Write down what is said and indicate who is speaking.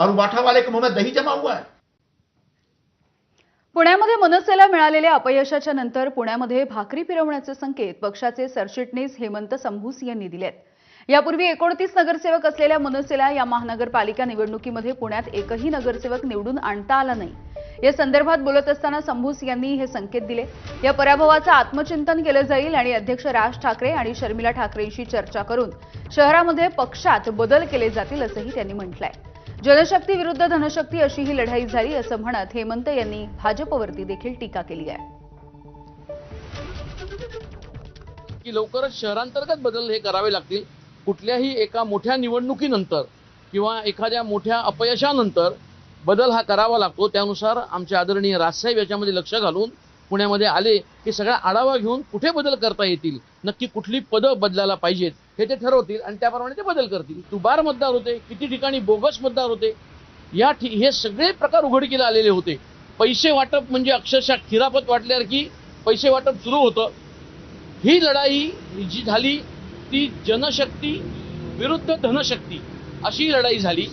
Speaker 1: और उबाठा वाले के मुंह में दही जमा हुआ है।
Speaker 2: पुण्यामध्ये मनसेला मिळालेल्या अपयशाच्या नंतर पुण्यामध्ये भाकरी फिरवण्याचे संकेत पक्षाचे सरचिटणीस हेमंत संभूस यांनी दिलेत। यापूर्वी 29 नगरसेवक असलेल्या मनसेला या महानगरपालिका निवडणुकीमध्ये पुण्यात एकही नगरसेवक निवडून आणता आला नाही। या संदर्भात बोलत असताना संभूस यांनी हे संकेत दिले। या पराभवाचा आत्मचिंतन केले जाईल आणि अध्यक्ष राज ठाकरे आणि शर्मिला ठाकरेंशी चर्चा करून शहरामध्ये पक्षात बदल केले जातील असंही त्यांनी म्हटलंय। जनशक्ती विरुद्ध धनशक्ती अशी ही लढाई झाली असं म्हणत हेमंत यांनी भाजपवरती देखील टीका केली आहे।
Speaker 3: की लवकरच शहरांतर्गत बदल हे करावे लागतील। कुठल्याही एका मोठ्या निवडणुकीनंतर किंवा एखाद्या मोठ्या अपयशानंतर बदल हा करावा लागतो। त्यानुसार आमचे आदरणीय राजसाहेब याच्यामध्ये लक्ष घालून पुण्यामध्ये आले की सगळा आढावा घेऊन कुठे बदल करता येतील, नक्की कुठली पदं बदलायला पाहिजेत हे ते ठरवतील आणि त्याप्रमाणे ते बदल करतील। दुबार मतदार होते, किती ठिकाणी बोगस मतदार होते, हे सगळे प्रकार उघडकीला आलेले होते। पैसे वाटप म्हणजे अक्षरशः खिरापत वाटल्यासारखी पैसे वाटप सुरू होतं। ही लढाई जी झाली ती जनशक्ती विरुद्ध धनशक्ती अशी लढाई झाली।